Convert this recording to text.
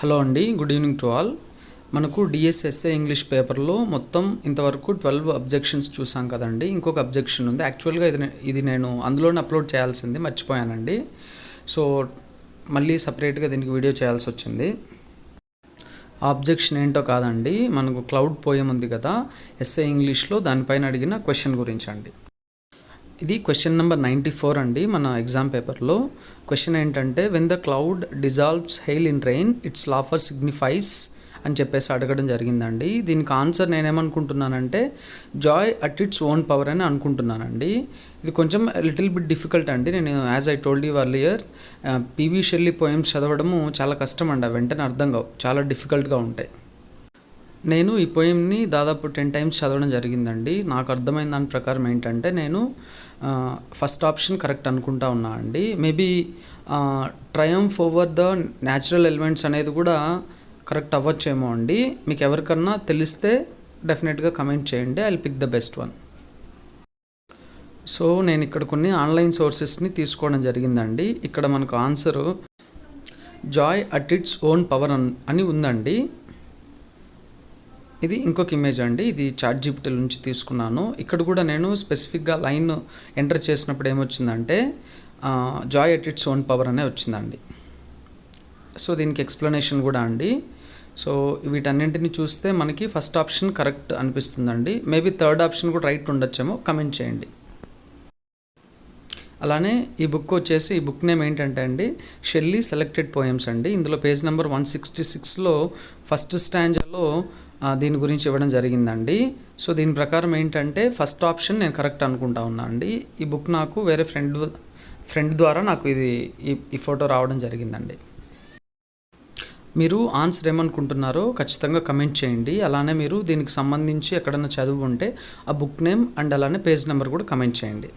Hello అండి, good evening to all. మనకు డిఎస్ఎస్ఏ English పేపర్లో మొత్తం ఇంతవరకు 12 అబ్జెక్షన్స్ చూసాం కదండి. ఇంకొక అబ్జెక్షన్ ఉంది. యాక్చువల్గా ఇది నేను అందులోనే అప్లోడ్ చేయాల్సింది, మర్చిపోయానండి. సో మళ్ళీ సపరేట్గా దీనికి వీడియో చేయాల్సి వచ్చింది. ఆ అబ్జెక్షన్ ఏంటో కాదండి, మనకు క్లౌడ్ పోయం ఉంది కదా ఎస్ఏ ఇంగ్లీష్లో, దానిపైన అడిగిన క్వశ్చన్ గురించి అండి. ఇది క్వశ్చన్ నెంబర్ 94 అండి మన ఎగ్జామ్ పేపర్లో. క్వశ్చన్ ఏంటంటే, when the cloud dissolves hail in rain its laughter signifies అని చెప్పేసి అడగడం జరిగిందండి. దీనికి ఆన్సర్ నేనేమనుకుంటున్నానంటే joy at its own power అని అనుకుంటున్నానండి. ఇది కొంచెం లిటిల్ బిట్ డిఫికల్ట్ అండి. నేను as I told you earlier, P V Shelley poems చదవడము చాలా కష్టం అండి. వెంటనే అర్థం కావు, చాలా డిఫికల్ట్గా ఉంటాయి. నేను ఈ పోయంని దాదాపు 10 టైమ్స్ చదవడం జరిగిందండి. నాకు అర్థమైన దాని ప్రకారం ఏంటంటే, నేను ఫస్ట్ ఆప్షన్ కరెక్ట్ అనుకుంటా ఉన్నా అండి. Maybe Triumph over the natural elements అనేది కూడా కరెక్ట్ అవ్వచ్చేమో అండి. మీకు ఎవరికన్నా తెలిస్తే డెఫినెట్గా కమెంట్ చేయండి. I will pick the best one. So నేను ఇక్కడ కొన్ని ఆన్లైన్ సోర్సెస్ని తీసుకోవడం జరిగిందండి. ఇక్కడ మనకు answer joy at its own power అని ఉందండి. ఇది ఇంకొక ఇమేజ్ అండి. ఇది చాట్‌జిపిటీ నుంచి తీసుకున్నాను. ఇక్కడ కూడా నేను స్పెసిఫిక్గా లైన్ ఎంటర్ చేసినప్పుడు ఏమొచ్చిందంటే joy at its own power అనే వచ్చిందండి. సో దీనికి ఎక్స్ప్లెనేషన్ కూడా అండి. సో వీటన్నింటిని చూస్తే మనకి ఫస్ట్ ఆప్షన్ కరెక్ట్ అనిపిస్తుందండి. మేబీ థర్డ్ ఆప్షన్ కూడా రైట్ ఉండొచ్చేమో, కమెంట్ చేయండి. అలానే ఈ బుక్ వచ్చేసి, ఈ బుక్ నేమ్ ఏంటంటే అండి షెల్లీ సెలెక్టెడ్ పోయమ్స్ అండి. ఇందులో పేజ్ నెంబర్ 166లో ఫస్ట్ స్టాంజాలో దీని గురించి ఇవ్వడం జరిగిందండి. సో దీని ప్రకారం ఏంటంటే ఫస్ట్ ఆప్షన్ నేను కరెక్ట్ అనుకుంటా ఉన్నా అండి. ఈ బుక్ నాకు వేరే ఫ్రెండ్ ద్వారా నాకు ఈ ఫోటో రావడం జరిగిందండి. మీరు ఆన్సర్ ఏమనుకుంటున్నారో ఖచ్చితంగా కమెంట్ చేయండి. అలానే మీరు దీనికి సంబంధించి ఎక్కడన్నా చదువు ఉంటే ఆ బుక్ నేమ్ అండ్ అలానే పేజ్ నెంబర్ కూడా కమెంట్ చేయండి.